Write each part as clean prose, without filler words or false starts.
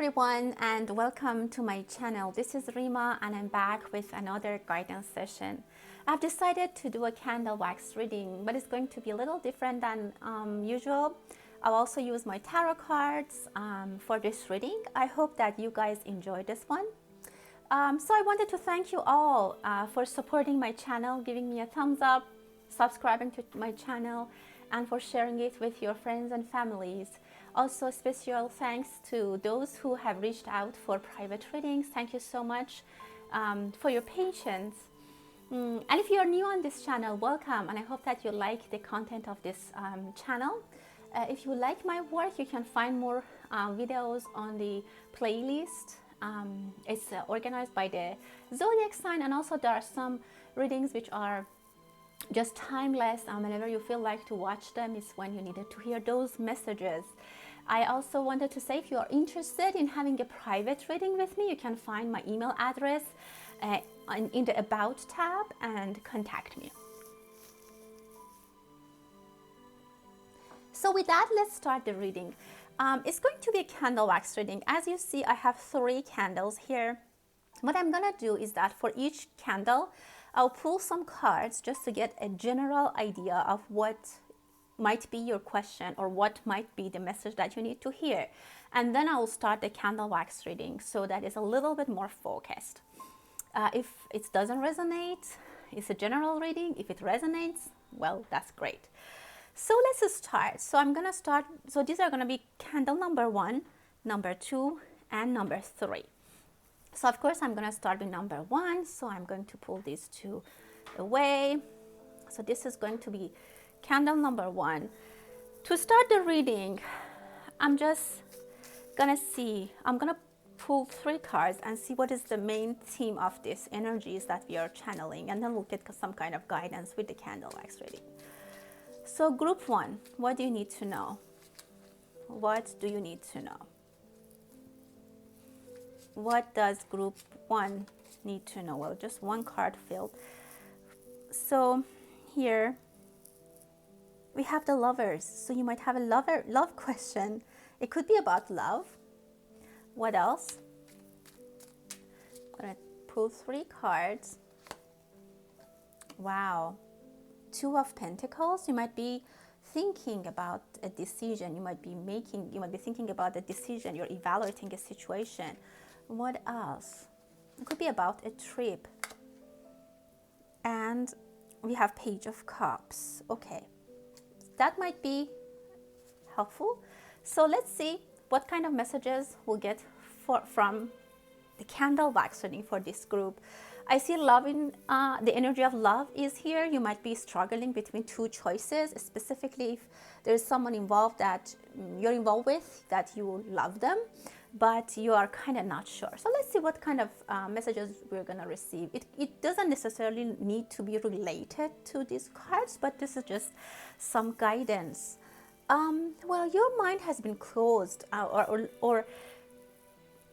everyone, and welcome to my channel. This is Rima and I'm back with another guidance session. I've decided to do a candle wax reading, but it's going to be a little different than usual. I'll also use my tarot cards for this reading. I hope that you guys enjoy this one. So I wanted to thank you all for supporting my channel, giving me a thumbs up, subscribing to my channel, and for sharing it with your friends and families. Also, special thanks to those who have reached out for private readings. Thank you so much for your patience. And if you are new on this channel, welcome, and I hope that you like the content of this channel. If you like my work, you can find more videos on the playlist. It's organized by the zodiac sign, and also there are some readings which are just timeless. Whenever you feel like to watch them is when you needed to hear those messages. I also wanted to say, if you are interested in having a private reading with me, you can find my email address in the About tab and contact me. So with that, let's start the reading. It's going to be a candle wax reading. As you see, I have 3 candles here. What I'm gonna do is that for each candle, I'll pull some cards just to get a general idea of what might be your question or what might be the message that you need to hear. And then I will start the candle wax reading so that it's a little bit more focused. If it doesn't resonate, it's a general reading. If it resonates, well, that's great. So let's start. So I'm gonna start, so these are gonna be candle number 1, number 2, and number 3. So of course I'm gonna start with number 1. So I'm going to pull these 2 away. So this is going to be candle number 1. To start the reading, I'm just gonna pull 3 cards and see what is the main theme of these energies that we are channeling, and then we'll get some kind of guidance with the candle wax reading. So group 1, what do you need to know? What do you need to know? What does group 1 need to know? Well, just 1 card filled. So here we have the Lovers. So you might have a love question. It could be about love. What else? I'm gonna pull 3 cards. Wow. 2 of Pentacles. You might be thinking about a decision. You might be thinking about a decision. You're evaluating a situation. What else? It could be about a trip. And we have Page of Cups. Okay. That might be helpful. So let's see what kind of messages we'll get from the candle wax reading for this group. I see love in the energy of love is here. You might be struggling between 2 choices, specifically if there's someone involved that you're involved with, that you love them, but you are kind of not sure. So let's see what kind of messages we're going to receive. It doesn't necessarily need to be related to these cards, but this is just some guidance. Well, your mind has been closed, or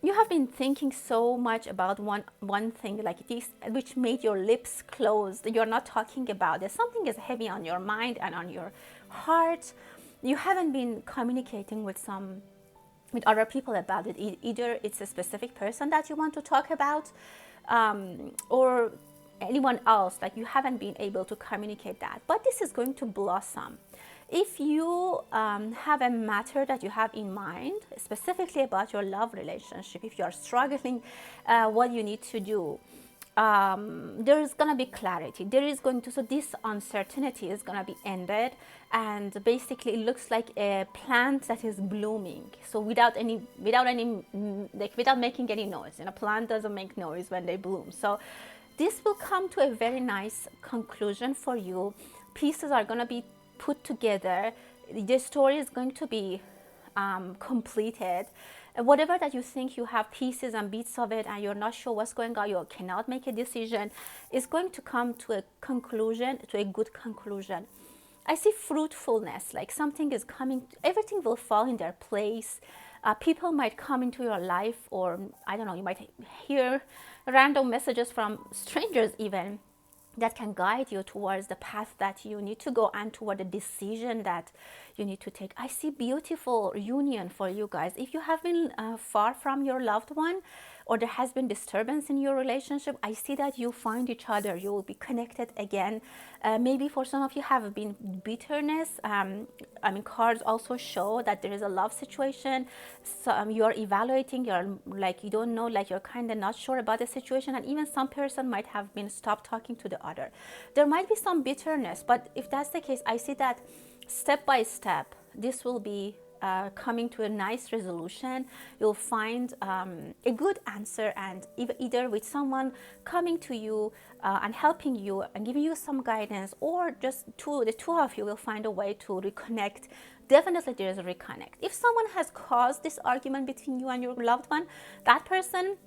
you have been thinking so much about one thing like this, which made your lips closed. You're not talking about it. Something is heavy on your mind and on your heart. You haven't been communicating with other people about it. Either it's a specific person that you want to talk about, or anyone else. Like, you haven't been able to communicate that. But this is going to blossom. If you have a matter that you have in mind, specifically about your love relationship, if you are struggling, what you need to do, there is going to be clarity. So this uncertainty is going to be ended, and basically it looks like a plant that is blooming. So without making any noise. And a plant doesn't make noise when they bloom. So this will come to a very nice conclusion for you. Pieces are going to be put together. The story is going to be completed. Whatever that you think you have pieces and bits of it and you're not sure what's going on, you cannot make a decision, is going to come to a conclusion, to a good conclusion. I see fruitfulness, like something is coming, everything will fall in their place. People might come into your life, or I don't know, you might hear random messages from strangers even. that can guide you towards the path that you need to go and toward the decision that you need to take. I see beautiful union for you guys. If you have been far from your loved one, or there has been disturbance in your relationship, I see that you find each other, you will be connected again. Maybe for some of you have been bitterness. I mean, cards also show that there is a love situation. So you are evaluating, you're like, you don't know, like you're kind of not sure about the situation, and even some person might have been stopped talking to the other. There might be some bitterness, but if that's the case, I see that step by step, this will be coming to a nice resolution. You'll find a good answer, and either with someone coming to you and helping you and giving you some guidance, or just the two of you will find a way to reconnect. Definitely there is a reconnect. If someone has caused this argument between you and your loved one, that person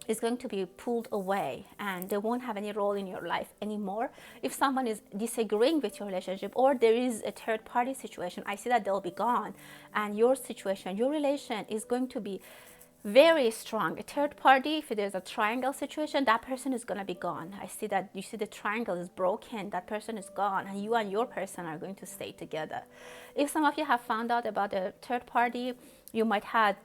is going to be pulled away and they won't have any role in your life anymore. If someone is disagreeing with your relationship, or there is a third party situation, I see that they'll be gone, and your situation, your relation is going to be very strong. A third party, if there's a triangle situation, that person is going to be gone. I see that, you see the triangle is broken, that person is gone, and you and your person are going to stay together. If some of you have found out about a third party, you might have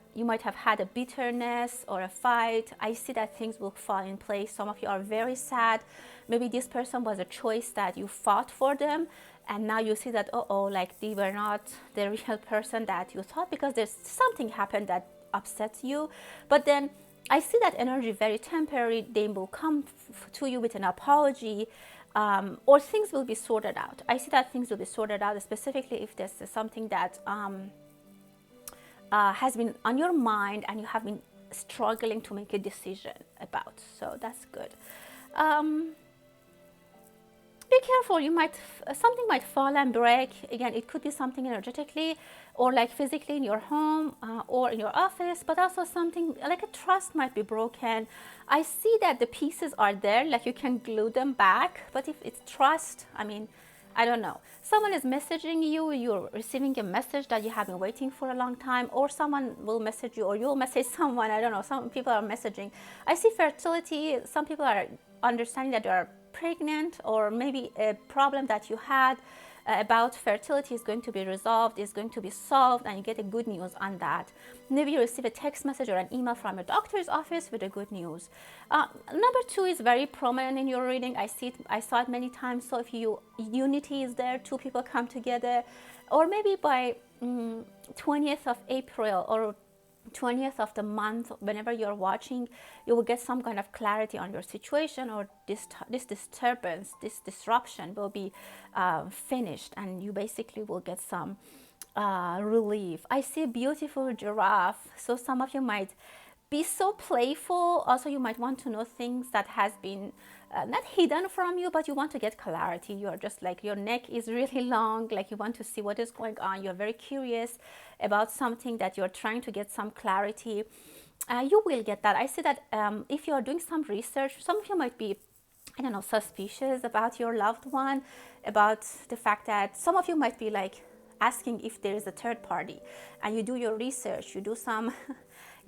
had a bitterness or a fight. I see that things will fall in place. Some of you are very sad. Maybe this person was a choice that you fought for them, and now you see that, like they were not the real person that you thought, because there's something happened that upsets you. But then I see that energy very temporary. They will come to you with an apology, or things will be sorted out. I see that things will be sorted out, specifically if there's something that has been on your mind and you have been struggling to make a decision about. So that's good. Be careful, you might something might fall and break. Again, it could be something energetically or like physically in your home or in your office, but also something like a trust might be broken. I see that the pieces are there, like you can glue them back, but if it's trust, I mean, I don't know. Someone is messaging you, you're receiving a message that you have been waiting for a long time, or someone will message you, or you'll message someone, I don't know, some people are messaging. I see fertility, some people are understanding that they are pregnant, or maybe a problem that you had about fertility is going to be resolved, is going to be solved, and you get a good news on that. Maybe you receive a text message or an email from your doctor's office with a good news. Number 2 is very prominent in your reading. I saw it many times. So if unity is there, two people come together, or maybe by 20th of April or 20th of the month, whenever you're watching, you will get some kind of clarity on your situation, or this disturbance, this disruption will be finished, and you basically will get some relief. I see a beautiful giraffe, so some of you might be so playful. Also, you might want to know things that has been not hidden from you, but you want to get clarity. You're just like, your neck is really long, like you want to see what is going on. You're very curious about something that you're trying to get some clarity. You will get that. I see that if you're doing some research, some of you might be, I don't know, suspicious about your loved one, about the fact that some of you might be like asking if there is a third party, and you do your research, you do some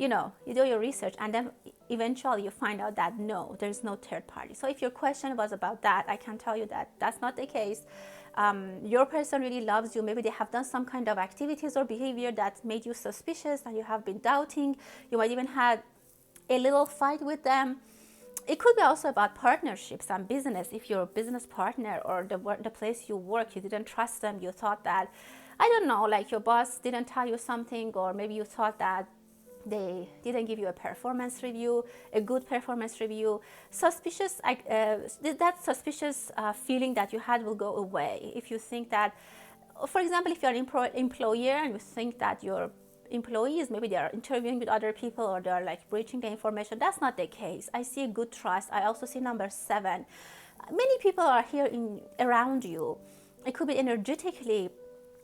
you do your research, and then eventually you find out that no, there's no third party. So if your question was about that, I can tell you that that's not the case. Your person really loves you. Maybe they have done some kind of activities or behavior that made you suspicious, and you have been doubting. You might even had a little fight with them. It could be also about partnerships and business. If your business partner or the place you work, you didn't trust them, you thought that, I don't know, like your boss didn't tell you something, or maybe you thought that they didn't give you a performance review, a good performance review. Suspicious, that suspicious feeling that you had will go away. If you think that, for example, if you're an employer and you think that your employees, maybe they are interviewing with other people, or they're like breaching the information, that's not the case. I see a good trust. I also see number 7. Many people are here around you. It could be energetically.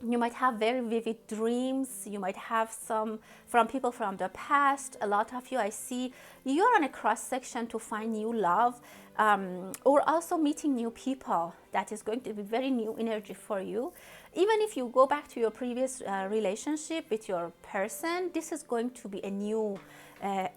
You might have very vivid dreams. You might have some from people from the past. A lot of you, I see, you're on a cross section to find new love, or also meeting new people. That is going to be very new energy for you. Even if you go back to your previous relationship with your person, this is going to be a new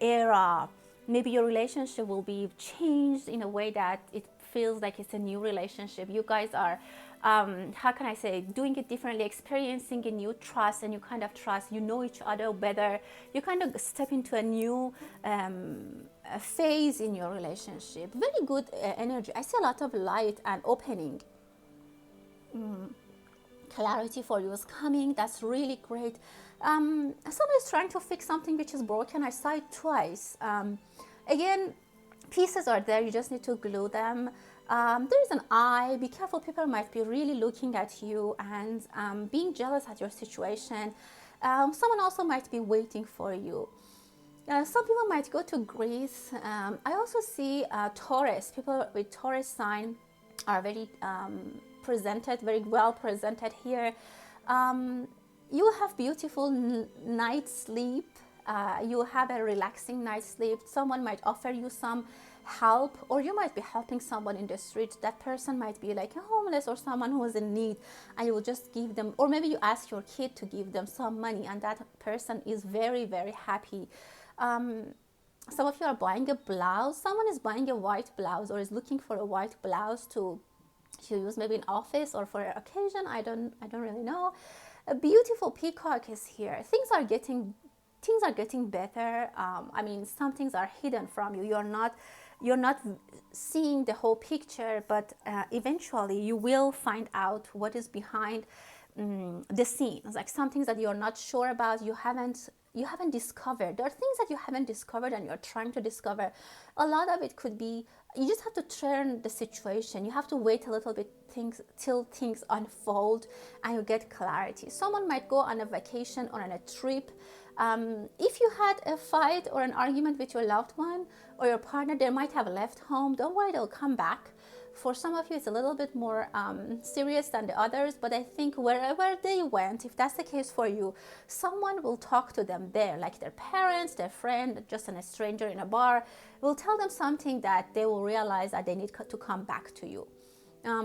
era. Maybe your relationship will be changed in a way that it feels like it's a new relationship. You guys are, how can I say, doing it differently, experiencing a new trust, and you kind of trust, you know each other better. You kind of step into a new phase in your relationship. Very good energy. I see a lot of light and opening. Clarity for you is coming. That's really great. Someone is trying to fix something which is broken. I saw it twice. Again, pieces are there. You just need to glue them. There is an eye. Be careful. People might be really looking at you and being jealous at your situation. Someone also might be waiting for you. Some people might go to Greece. I also see Taurus. People with Taurus sign are very presented, very well presented here. You have beautiful night sleep. You have a relaxing night sleep. Someone might offer you some help, or you might be helping someone in the street. That person might be like a homeless or someone who is in need, and you will just give them, or maybe you ask your kid to give them some money, and that person is very, very happy. Some of you are buying a blouse. Someone is buying a white blouse or is looking for a white blouse to use maybe in office or for an occasion. I don't really know. A beautiful peacock is here. Things are getting better. I mean, some things are hidden from you. You're not seeing the whole picture, but eventually you will find out what is behind the scenes. Like some things that you're not sure about, you haven't discovered. There are things that you haven't discovered and you're trying to discover. A lot of it could be, you just have to turn the situation. You have to wait a little bit till things unfold and you get clarity. Someone might go on a vacation or on a trip. If you had a fight or an argument with your loved one or your partner, they might have left home. Don't worry, they'll come back. For some of you, it's a little bit more serious than the others, but I think wherever they went, if that's the case for you, someone will talk to them there, like their parents, their friend, just a stranger in a bar, will tell them something that they will realize that they need to come back to you.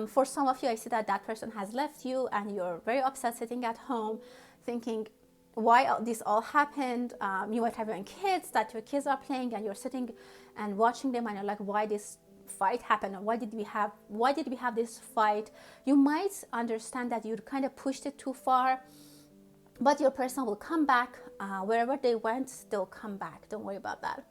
For some of you, I see that person has left you and you're very upset sitting at home thinking, why this all happened. You might have your own kids that your kids are playing and you're sitting and watching them and you're like, why this fight happened, or why did we have this fight? You might understand that you kind of pushed it too far, but your person will come back. Wherever they went, they'll come back. Don't worry about that.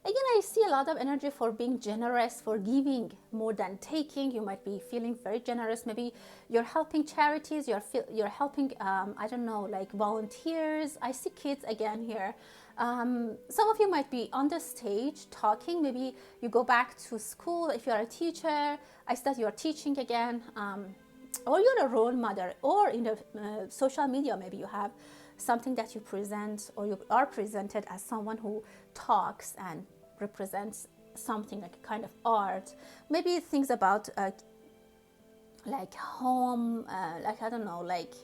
Again, I see a lot of energy for being generous, for giving more than taking. You might be feeling very generous. Maybe you're helping charities, you're helping, I don't know, like volunteers. I see kids again here. Some of you might be on the stage talking. Maybe you go back to school. If you're a teacher, I see that you're teaching again. Or you're a role model, or in the social media, maybe you have something that you present, or you are presented as someone who talks and represents something like a kind of art. Maybe things about like home, like I don't know, like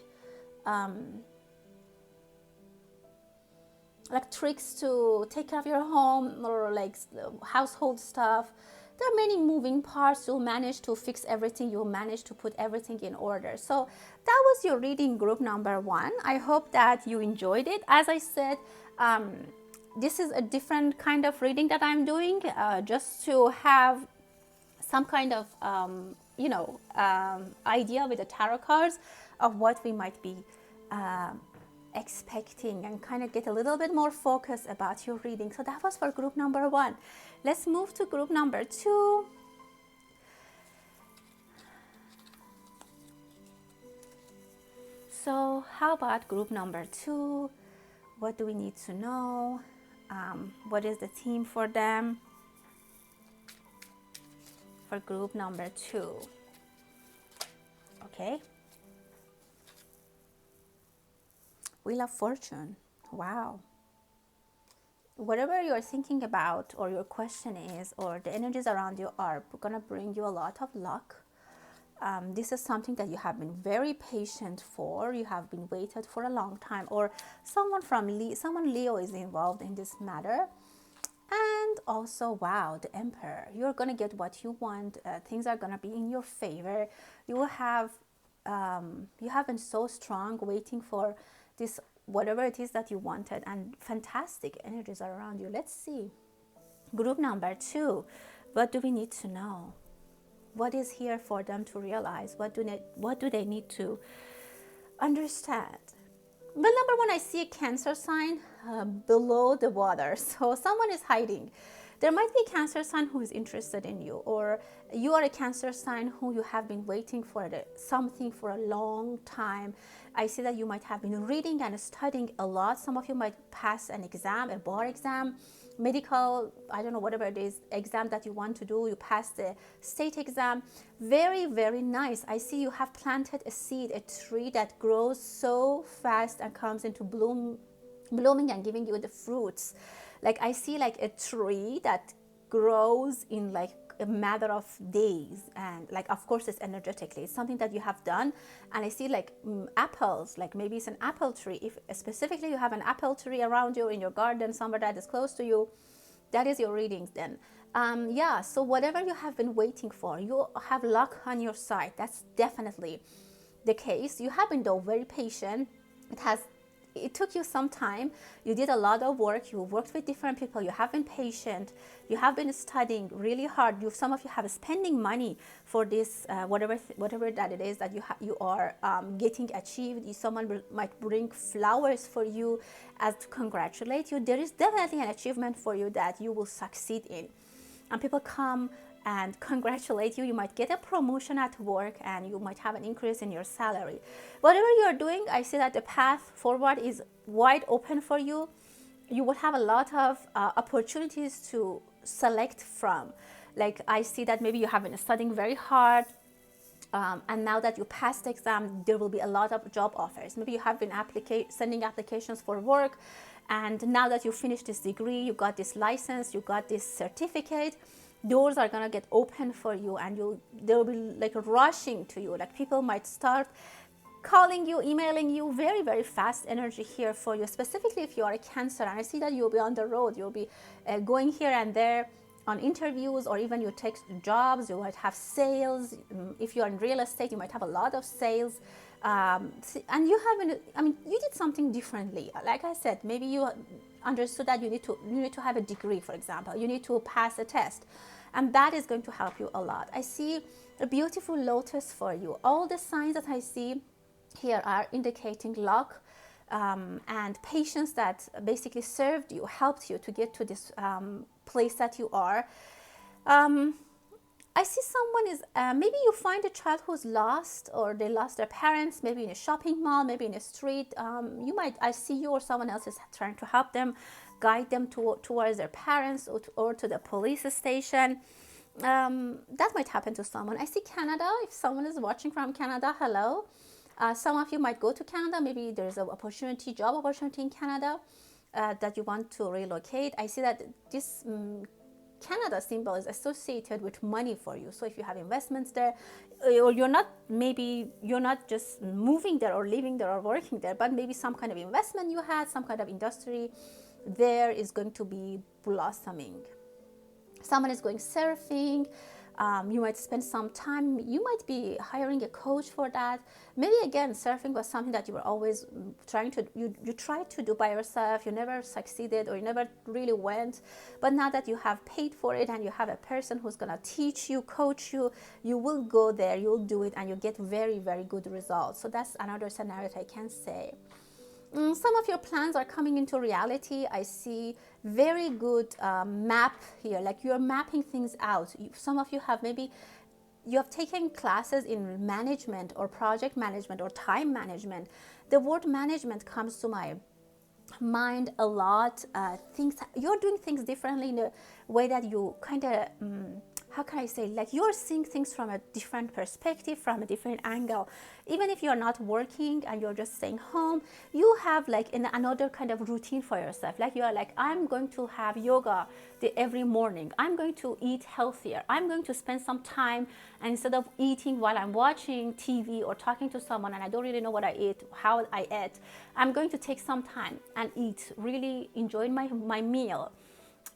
tricks to take care of your home, or like household stuff. There are many moving parts. You'll manage to fix everything. You'll manage to put everything in order. So that was your reading group number 1. I hope that you enjoyed it. As I said, this is a different kind of reading that I'm doing, just to have some kind of, idea with the tarot cards of what we might be expecting, and kind of get a little bit more focus about your reading. So that was for group number 1. Let's move to group number 2. So how about group number 2? What do we need to know? What is the theme for them? For group number 2. Okay. Wheel of Fortune. Wow. Whatever you're thinking about, or your question is, or the energies around you are going to bring you a lot of luck. This is something that you have been very patient for. You have been waited for a long time, or someone Leo is involved in this matter. And also, wow, the Emperor. You're going to get what you want. Things are going to be in your favor. You will have, you have been so strong waiting for this, whatever it is that you wanted, and fantastic energies are around you. Let's see. Group number 2, what do we need to know? What is here for them to realize? What do they need to understand? Well, number 1, I see a Cancer sign below the water. So someone is hiding. There might be a Cancer sign who is interested in you, or you are a Cancer sign who you have been waiting for something for a long time. I see that you might have been reading and studying a lot. Some of you might pass an exam, a bar exam, medical, I don't know, whatever it is, exam that you want to do. You pass the state exam. Very, very nice. I see you have planted a seed, a tree that grows so fast and comes into blooming and giving you the fruits. Like I see like a tree that grows in like a matter of days, and like of course it's energetically, it's something that you have done. And I see like apples, like maybe it's an apple tree. If specifically you have an apple tree around you in your garden, somewhere that is close to you, that is your readings then. Yeah, so whatever you have been waiting for, you have luck on your side. That's definitely the case. You have been though very patient. It took you some time. You did a lot of work. You worked with different people. You have been patient. You have been studying really hard. Some of you have spending money for this, whatever that it is that you are getting achieved. Someone might bring flowers for you as to congratulate you. There is definitely an achievement for you that you will succeed in. And people come and congratulate you. You might get a promotion at work, and you might have an increase in your salary. Whatever you're doing, I see that the path forward is wide open for you. You will have a lot of opportunities to select from. Like I see that maybe you have been studying very hard, and now that you passed the exam, there will be a lot of job offers. Maybe you have been sending applications for work, and now that you finished this degree, you got this license, you got this certificate, doors are gonna get open for you, and they will be like rushing to you. Like people might start calling you, emailing you. Very, very fast energy here for you, specifically if you are a Cancer. And I see that you'll be on the road. You'll be going here and there on interviews, or even you take jobs. You might have sales. If you're in real estate, you might have a lot of sales. And you haven't, I mean, you did something differently. Like I said, maybe you understood that you need to have a degree, for example. You need to pass a test, and that is going to help you a lot. I see a beautiful lotus for you. All the signs that I see here are indicating luck and patience that basically served you, helped you to get to this place that you are. I see someone is, maybe you find a child who's lost, or they lost their parents, maybe in a shopping mall, maybe in a street. I see you or someone else is trying to help them, guide them towards their parents, or to the police station. That might happen to someone. I see Canada. If someone is watching from Canada, hello. Some of you might go to Canada. Maybe there's an opportunity, job opportunity in Canada that you want to relocate. I see that this Canada symbol is associated with money for you. So if you have investments there, or you're not just moving there or living there or working there, but maybe some kind of investment you had, some kind of industry there is going to be blossoming. Someone is going surfing. You might spend some time, you might be hiring a coach for that. Maybe again, surfing was something that you were always you tried to do by yourself, you never succeeded, or you never really went. But now that you have paid for it and you have a person who's gonna teach you, coach you, you will go there, you'll do it, and you get very, very good results. So that's another scenario that I can say. Some of your plans are coming into reality. I see very good map here, like you're mapping things out. Some of you have taken classes in management or project management or time management. The word management comes to my mind a lot. You're doing things differently in a way that you kind of how can I say, like you're seeing things from a different perspective, from a different angle. Even if you're not working and you're just staying home, you have like another kind of routine for yourself. Like you're like, I'm going to have yoga every morning. I'm going to eat healthier. I'm going to spend some time, and instead of eating while I'm watching TV or talking to someone and I don't really know what I eat, how I ate, I'm going to take some time and eat, really enjoy my meal.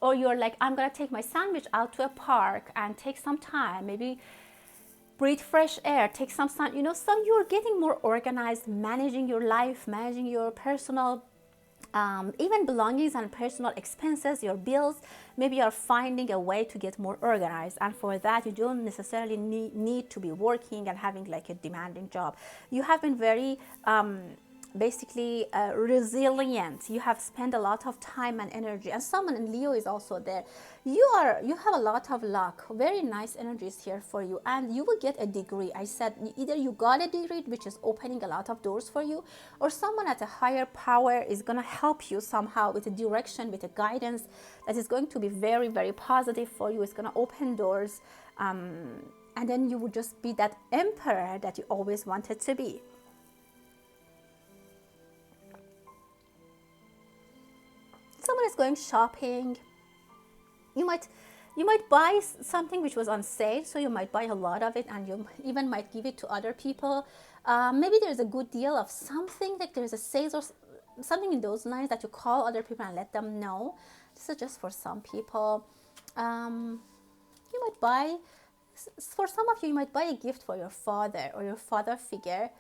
Or you're like, I'm gonna take my sandwich out to a park and take some time, maybe breathe fresh air, take some sun. So you're getting more organized, managing your life, managing your personal even belongings and personal expenses, your bills. Maybe you're finding a way to get more organized, and for that you don't necessarily need to be working and having like a demanding job. You have been very basically resilient. You have spent a lot of time and energy, and someone in Leo is also there. You have a lot of luck, very nice energies here for you, and you will get a degree. I said either you got a degree which is opening a lot of doors for you, or someone at a higher power is going to help you somehow with a direction, with a guidance that is going to be very, very positive for you. It's going to open doors, and then you will just be that emperor that you always wanted to be. Someone is going shopping. You might buy something which was on sale, so you might buy a lot of it, and you even might give it to other people. Maybe there's a good deal of something, like there's a sale or something in those lines, that you call other people and let them know. This is just for some people. You might buy, for some of you, you might buy a gift for your father or your father figure,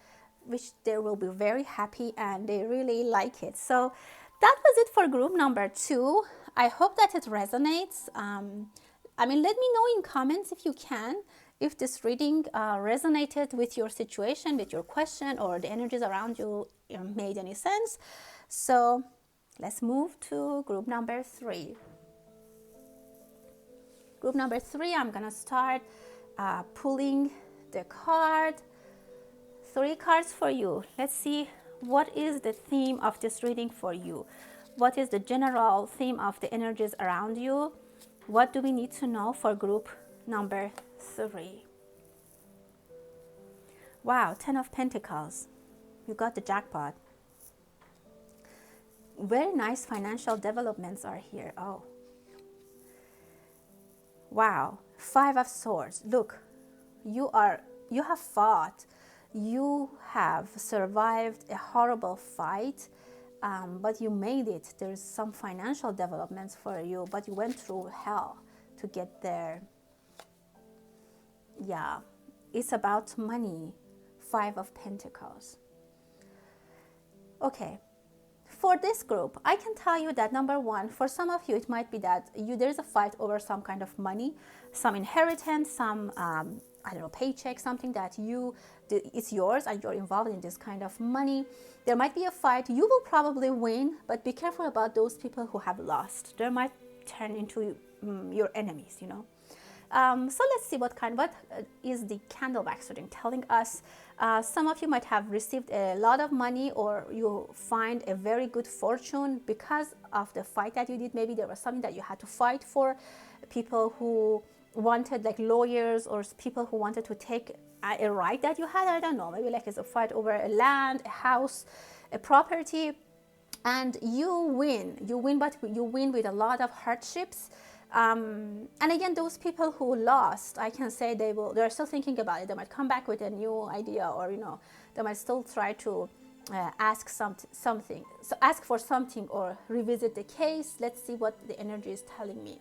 which they will be very happy and they really like it. So that was it for group number 2. I hope that it resonates. Let me know in comments if you can, if this reading resonated with your situation, with your question, or the energies around you made any sense. So let's move to group number 3. Group number 3, I'm going to start pulling the card. 3 cards for you. Let's see what is the theme of this reading for you. What is the general theme of the energies around you? What do we need to know for group number 3? Wow, 10 of Pentacles. You got the jackpot. Very nice financial developments are here. Oh. Wow, 5 of Swords. Look, you have fought. You have survived a horrible fight, but you made it. There's some financial developments for you, but you went through hell to get there. Yeah, it's about money. 5 of Pentacles. Okay, for this group, I can tell you that number 1, for some of you, it might be that there's a fight over some kind of money, some inheritance, some paycheck, something that it's yours and you're involved in this kind of money. There might be a fight. You will probably win, but be careful about those people who have lost. They might turn into your enemies, So let's see what is the Candleback reading telling us. Some of you might have received a lot of money, or you find a very good fortune because of the fight that you did. Maybe there was something that you had to fight for. People who wanted, like lawyers or people who wanted to take a right that you had. I don't know, maybe like it's a fight over a land, a house, a property, and you win, but you win with a lot of hardships. And again, those people who lost, I can say they're still thinking about it. They might come back with a new idea, or they might still try to ask something, so ask for something or revisit the case. Let's see what the energy is telling me.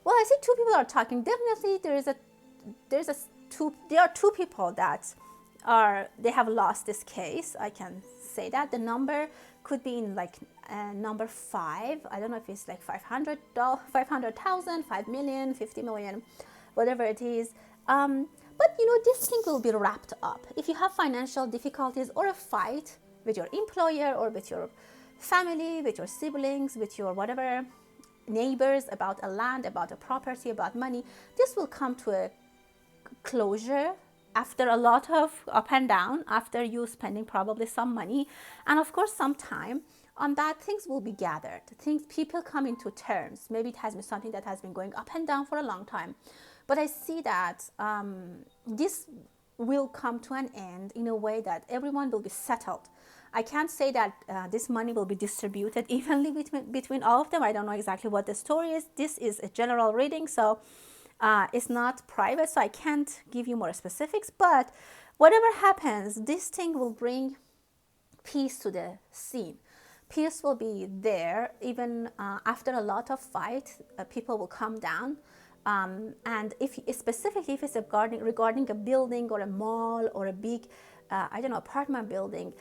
Well, I see 2 people are talking. Definitely there are 2 people that they have lost this case. I can say that. The number could be in like number 5. I don't know if it's like 500,000, 5 million, 50 million, whatever it is. But this thing will be wrapped up. If you have financial difficulties or a fight with your employer or with your family, with your siblings, with your whatever neighbors about a land, about a property, about money, this will come to a closure after a lot of up and down, after you spending probably some money and of course some time on that. Things will be gathered. People come into terms. Maybe it has been something that has been going up and down for a long time, but I see that this will come to an end in a way that everyone will be settled. I can't say that this money will be distributed evenly between all of them. I don't know exactly what the story is. This is a general reading, so it's not private, so I can't give you more specifics. But whatever happens, this thing will bring peace to the scene. Peace will be there even after a lot of fight. People will come down. And specifically if it's regarding a building or a mall or a big apartment building,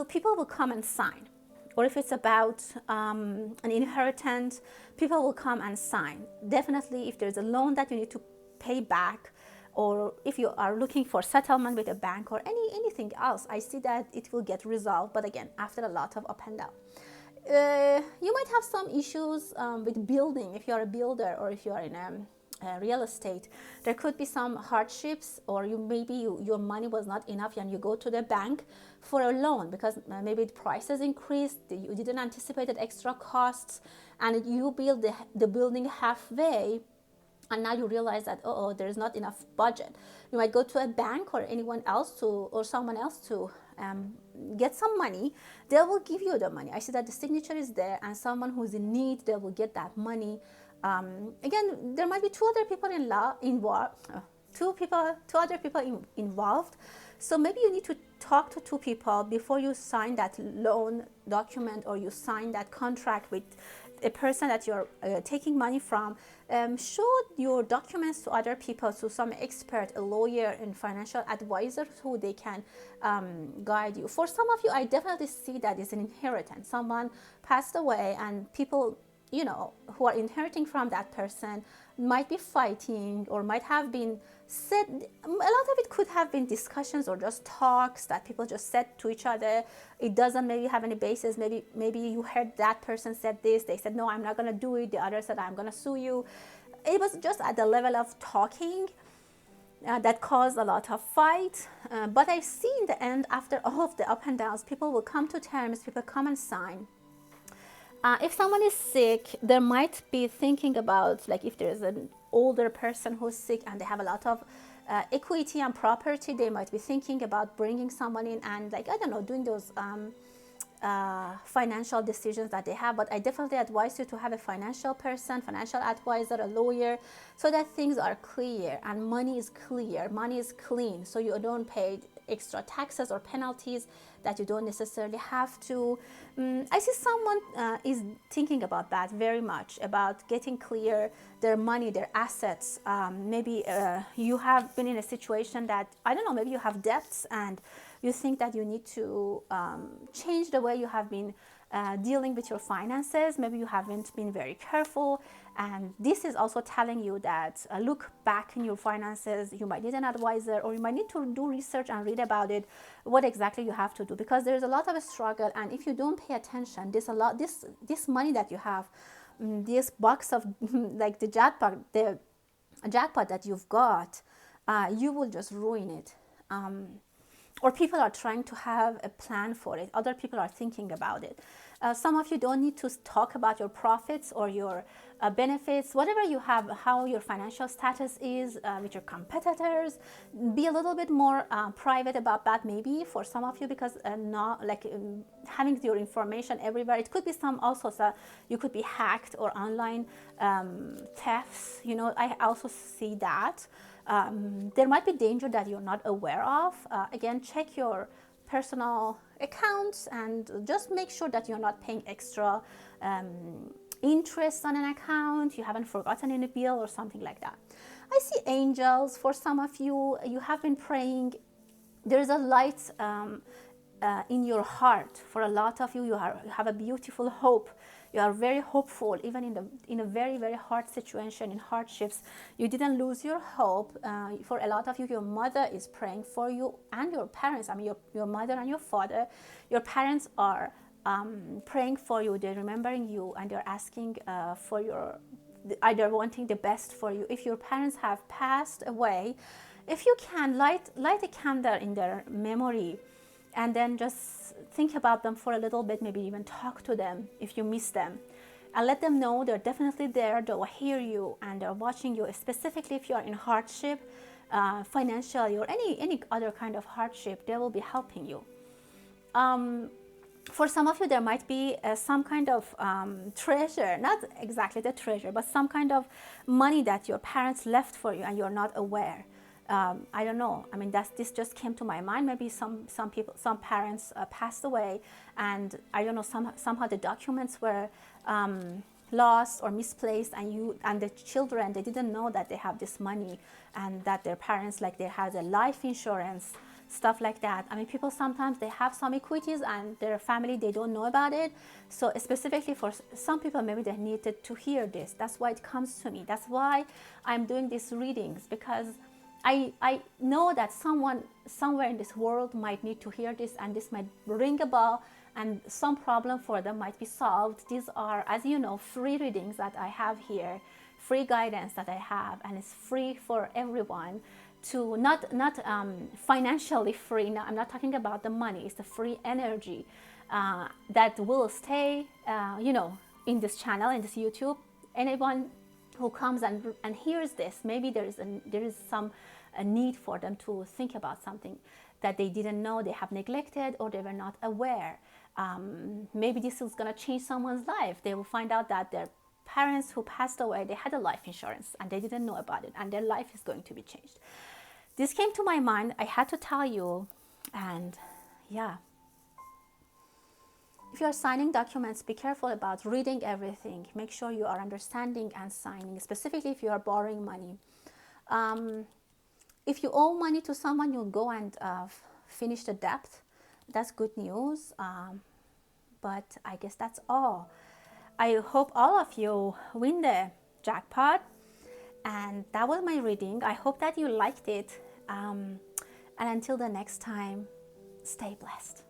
people will come and sign or if it's about an inheritance, people will come and sign. Definitely, if there's a loan that you need to pay back, or if you are looking for settlement with a bank or anything else, I see that it will get resolved. But again, after a lot of up and down. You might have some issues with building if you are a builder, or if you are in real estate. There could be some hardships, or your money was not enough and you go to the bank for a loan because maybe the prices increased, you didn't anticipate extra costs, and you build the building halfway, and now you realize that there's not enough budget. You might go to a bank or someone else to get some money. They will give you the money. I see that the signature is there, and someone who's in need, they will get that money. Again, there might be two other people involved. So maybe you need to talk to two people before you sign that loan document, or you sign that contract with a person that you're taking money from. Show your documents to other people, to some expert, a lawyer and financial advisor, who they can guide you. For some of you, I definitely see that it's an inheritance. Someone passed away, and people who are inheriting from that person might be fighting, or might have been said. A lot of it could have been discussions or just talks that people just said to each other. It doesn't maybe have any basis. Maybe you heard that person said this, they said no, I'm not going to do it, the other said I'm going to sue you. It was just at the level of talking that caused a lot of fight. But I see in the end, after all of the up and downs, people will come to terms, people come and sign. If someone is sick, they might be thinking about, like, if there's an older person who's sick and they have a lot of equity and property, they might be thinking about bringing someone in and, like, I don't know, doing those financial decisions that they have. But I definitely advise you to have a financial person, financial advisor, a lawyer, so that things are clear and money is clear, money is clean, so you don't pay extra taxes or penalties that you don't necessarily have to. I see someone is thinking about that very much, about getting clear their money, their assets. Maybe you have been in a situation that, I don't know, maybe you have debts and you think that you need to change the way you have been dealing with your finances. Maybe you haven't been very careful, and this is also telling you that look back in your finances. You might need an advisor, or you might need to do research and read about it, what exactly you have to do, because there's a lot of struggle. And if you don't pay attention, this money that you have, this box of like the jackpot that you've got, you will just ruin it. Or people are trying to have a plan for it. Other people are thinking about it. Some of you don't need to talk about your profits or your benefits, whatever you have, how your financial status is with your competitors. Be a little bit more private about that, maybe for some of you, because not like having your information everywhere. It could be you could be hacked, or online thefts. I also see that. There might be danger that you're not aware of. Again, check your personal accounts and just make sure that you're not paying extra interest on an account, you haven't forgotten any bill or something like that. I see angels. For some of you, you have been praying. There's a light in your heart. For a lot of you, you have a beautiful hope. You are very hopeful, even in a very, very hard situation, in hardships. You didn't lose your hope. For a lot of you, your mother is praying for you, and your parents. I mean, your mother and your father. Your parents are praying for you. They're remembering you, and they're asking either wanting the best for you. If your parents have passed away, if you can, light a candle in their memory, and then just think about them for a little bit, maybe even talk to them if you miss them. And let them know they're definitely there, they'll hear you, and they're watching you, specifically if you are in hardship, financially, or any other kind of hardship, they will be helping you. For some of you, there might be some kind of treasure, not exactly the treasure, but some kind of money that your parents left for you and you're not aware. I don't know. I mean, this just came to my mind. Maybe some parents passed away, and I don't know. Somehow the documents were lost or misplaced, and the children, they didn't know that they have this money, and that their parents, like, they had a life insurance stuff like that. I mean, people sometimes they have some equities and their family, they don't know about it. So specifically for some people, maybe they needed to hear this. That's why it comes to me. That's why I'm doing these readings, because I know that someone somewhere in this world might need to hear this, and this might ring a bell, and some problem for them might be solved. These are, as you know, free readings that I have here, free guidance that I have, and it's free for everyone. To not financially free. Now, I'm not talking about the money. It's the free energy that will stay, in this channel, in this YouTube. Anyone who comes and hears this, maybe there is some a need for them to think about something that they didn't know, they have neglected, or they were not aware. Maybe this is going to change someone's life. They will find out that their parents who passed away, they had a life insurance and they didn't know about it, and their life is going to be changed. This came to my mind. I had to tell you. And yeah, if you are signing documents, be careful about reading everything. Make sure you are understanding and signing, specifically if you are borrowing money. If you owe money to someone, you'll go and finish the debt. That's good news. But I guess that's all. I hope all of you win the jackpot. And that was my reading. I hope that you liked it. And until the next time, stay blessed.